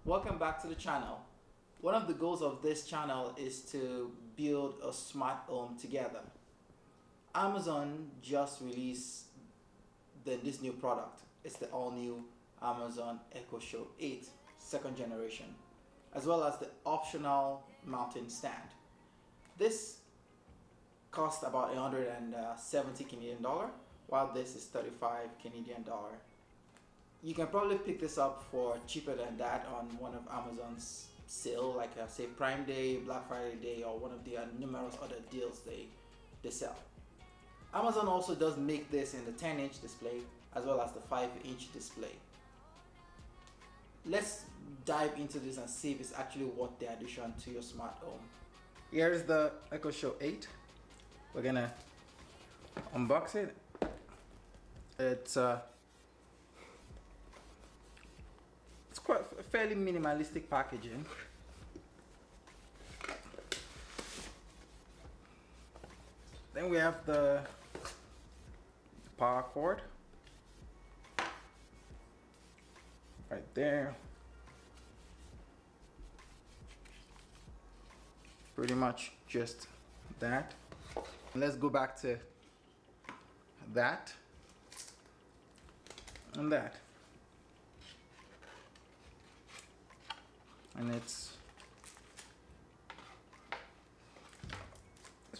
Welcome back to the channel. One of the goals of this channel is to build a smart home together. Amazon just released this new product. It's the all-new Amazon Echo Show 8 second generation, as well as the optional mounting stand. This cost about 170 Canadian dollar, while this is 35 Canadian dollar. You can probably pick this up for cheaper than that on one of Amazon's sale, like say Prime Day, Black Friday Day, or one of the numerous other deals they sell. Amazon also does make this in the 10-inch display as well as the 5-inch display. Let's dive into this and see if it's actually worth the addition to your smart home. Here's the Echo Show 8. We're gonna unbox it. It's quite fairly minimalistic packaging. Then we have the power cord right there. Pretty much just that. Let's go back to that and that. And it's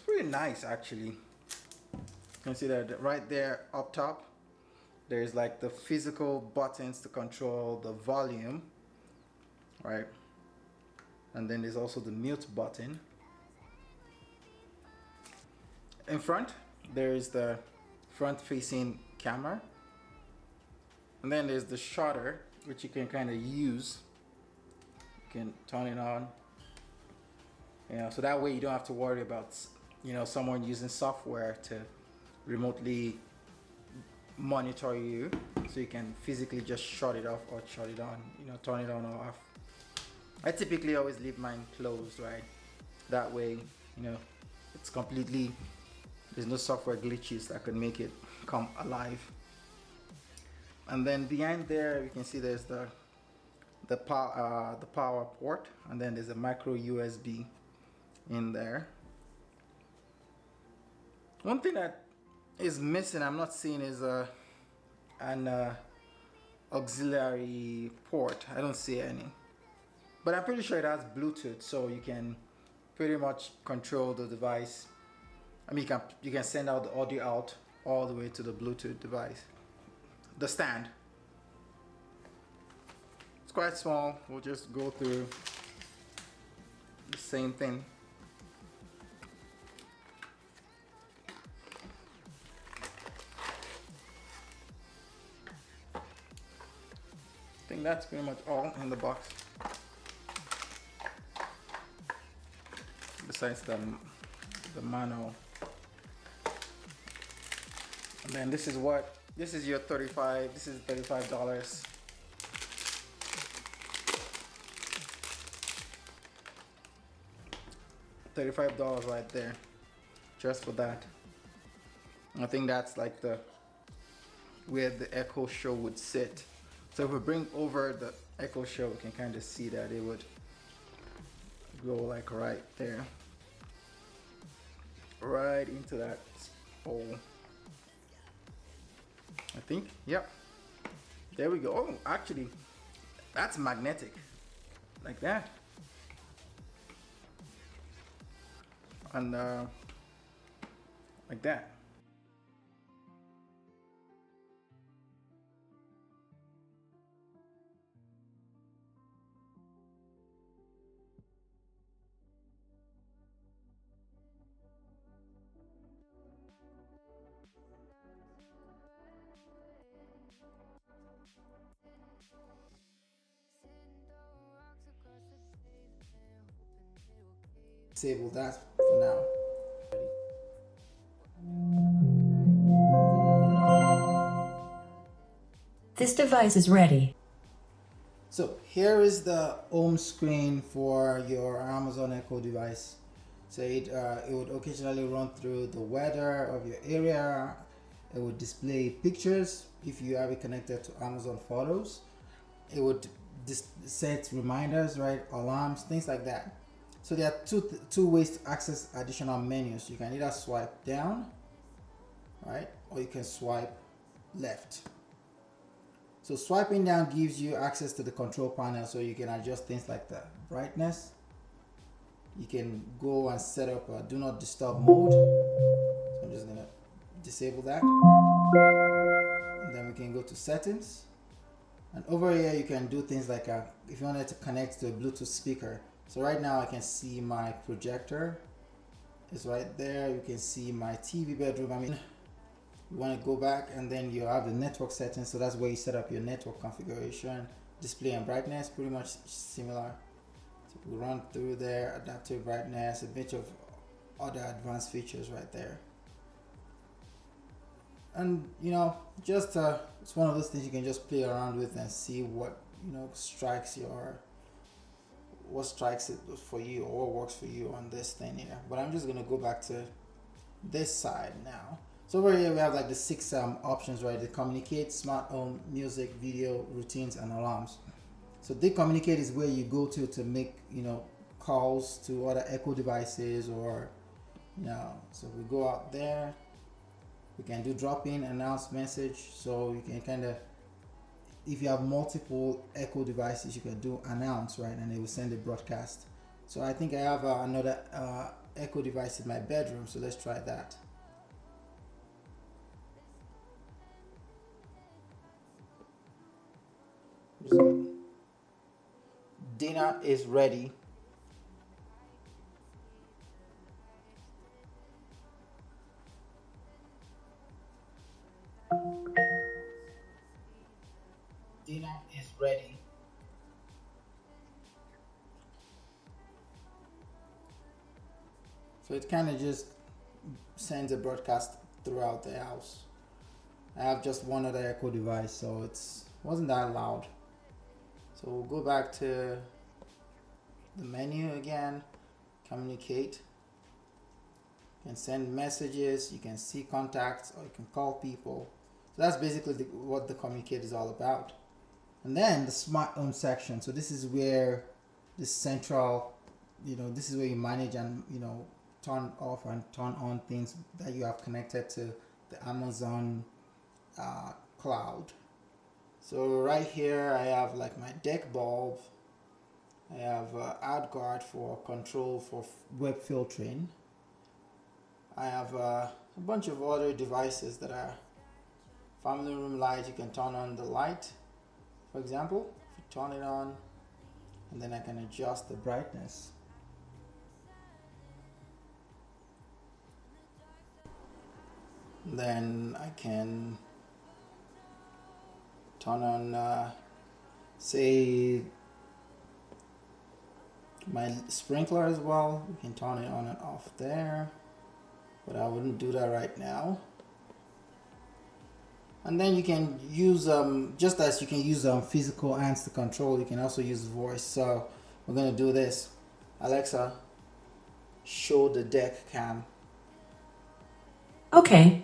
pretty nice actually. You can see that right there up top there's like the physical buttons to control the volume, right? And then there's also the mute button. In front there's the front facing camera, and then there's the shutter which you can kind of use. You can turn it on, so that way you don't have to worry about someone using software to remotely monitor you, so you can physically just shut it off or shut it on, turn it on or off. I typically always leave mine closed, right? That way it's completely, there's no software glitches that could make it come alive. And then behind there you can see there's the power port, and then there's a micro USB in there. One thing that is missing, I'm not seeing, is an auxiliary port. I don't see any, but I'm pretty sure it has Bluetooth, so you can pretty much control the device. I mean, you can send out the audio out all the way to the Bluetooth device. The stand, it's quite small. We'll just go through the same thing. I think that's pretty much all in the box, besides the manual. And then this is your $35. This is $35. $35 right there, just for that. I think that's like where the Echo Show would sit. So if we bring over the Echo Show, we can kind of see that it would go like right there, right into that hole. I think, yep. There we go. Oh, actually, that's magnetic, like that. And like that. Disable that for now. This device is ready. So here is the home screen for your Amazon Echo device. So it would occasionally run through the weather of your area. It would display pictures if you have it connected to Amazon Photos. It would set reminders, right? Alarms, things like that. So there are two ways to access additional menus. You can either swipe down, right, or you can swipe left. So swiping down gives you access to the control panel, so you can adjust things like the brightness. You can go and set up a do not disturb mode. So I'm just gonna disable that. And then we can go to settings. And over here you can do things like if you wanted to connect to a Bluetooth speaker. So right now I can see my projector is right there. You can see my TV bedroom. I mean, you want to go back and then you have the network settings. So that's where you set up your network configuration, display and brightness, pretty much similar. So we run through there, adaptive brightness, a bit of other advanced features right there. And you know, just it's one of those things you can just play around with and see what, you know, strikes it for you, or what works for you on this thing here. But I'm just gonna go back to this side now. So over here we have like the 6 options, right? The communicate, smart home, music, video, routines, and alarms. So the communicate is where you go to make, you know, calls to other Echo devices, or you know, so we go out there. We can do drop-in, announce message. So you can kind of, if you have multiple Echo devices, you can do announce, right, and it will send a broadcast. So I think I have another Echo device in my bedroom, so let's try that. Dinner is ready. Dinner is ready. So it kind of just sends a broadcast throughout the house. I have just one other Echo device, so it's wasn't that loud. So we'll go back to the menu again, communicate. You can send messages, you can see contacts, or you can call people. So that's basically what the communicate is all about. And then the smart home section. So this is where the central, you know, this is where you manage and, you know, turn off and turn on things that you have connected to the Amazon cloud. So right here I have like my deck bulb. I have AdGuard for control for web filtering. I have a bunch of other devices that are family room light. You can turn on the light, for example. If you turn it on, and then I can adjust the brightness. Then I can turn on, say, my sprinkler as well. You can turn it on and off there, but I wouldn't do that right now. And then you can use, just as you can use physical hands to control, you can also use voice. So we're going to do this. Alexa, show the deck cam. Okay.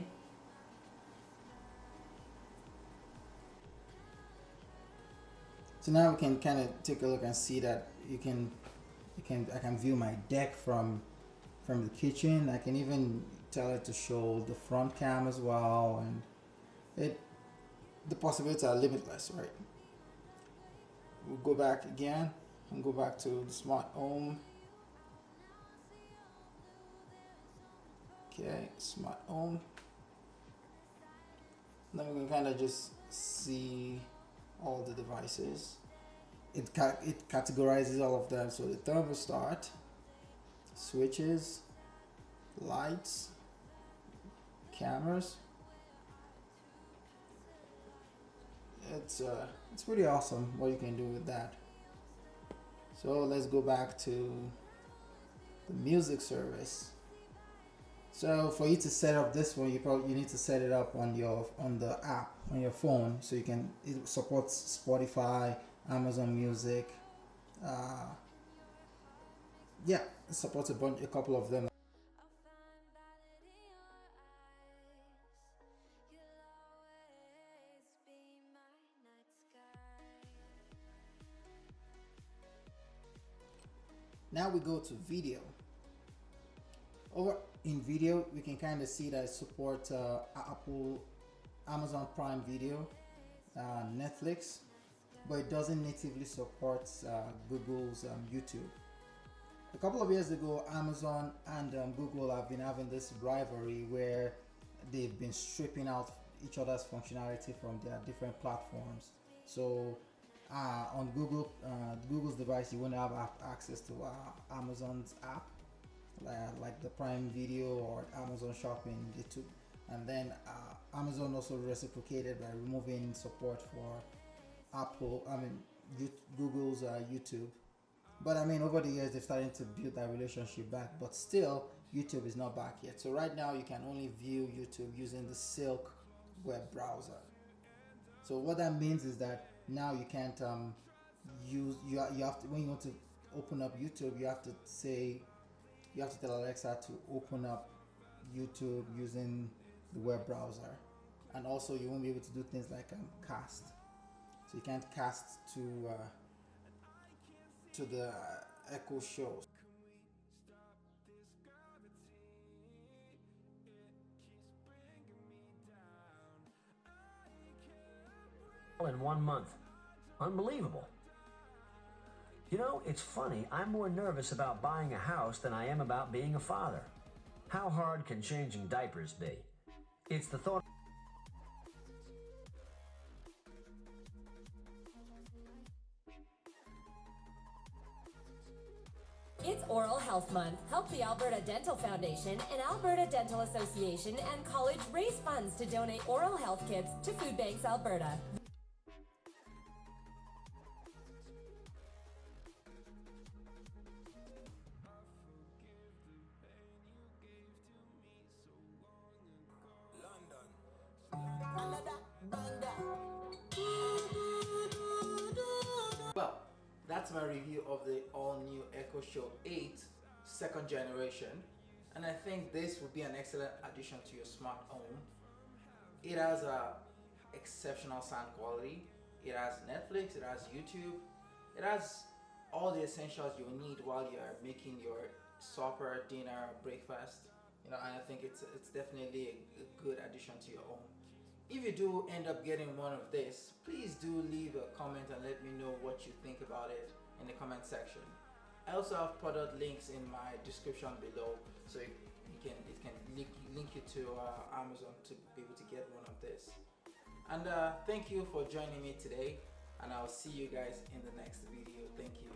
So now we can kind of take a look and see that I can view my deck from the kitchen. I can even tell it to show the front cam as well, and the possibilities are limitless, right? We'll go back again and go back to the smart home. Okay, smart home. Then we can kind of just see all the devices. It categorizes all of them. So the thermostat, switches, lights, cameras. It's pretty awesome what you can do with that. So let's go back to the music service. So for you to set up this one, you need to set it up on the app on your phone, so it supports Spotify, Amazon Music. Yeah, it supports a couple of them. Now we go to video. Over in video, we can kind of see that it supports Amazon Prime Video, Netflix, but it doesn't natively support Google's YouTube. A couple of years ago, Amazon and Google have been having this rivalry where they've been stripping out each other's functionality from their different platforms. So on Google's device, you won't have access to Amazon's app, like the Prime Video or Amazon Shopping, YouTube. And then Amazon also reciprocated by removing support for Google's YouTube. But I mean, over the years, they've started to build that relationship back, but still, YouTube is not back yet. So right now, you can only view YouTube using the Silk web browser. So what that means is that now you can't you have to, when you want to open up YouTube, you have to tell Alexa to open up YouTube using the web browser, and also you won't be able to do things like cast. So you can't cast to the Echo shows. In 1 month. Unbelievable. You know, it's funny, I'm more nervous about buying a house than I am about being a father. How hard can changing diapers be? It's the thought. It's Oral Health Month. Help the Alberta Dental Foundation and Alberta Dental Association and College raise funds to donate oral health kits to Food Banks Alberta. Well, that's my review of the all-new Echo Show 8 second generation, and I think this would be an excellent addition to your smart home. It has a exceptional sound quality. It has Netflix, it has YouTube, it has all the essentials you need while you're making your supper, dinner, breakfast. And I think it's definitely a good addition to your home. If you do end up getting one of this, please do leave a comment and let me know what you think about it in the comment section. I also have product links in my description below, so it can link you to Amazon to be able to get one of this. And thank you for joining me today, and I'll see you guys in the next video. Thank you.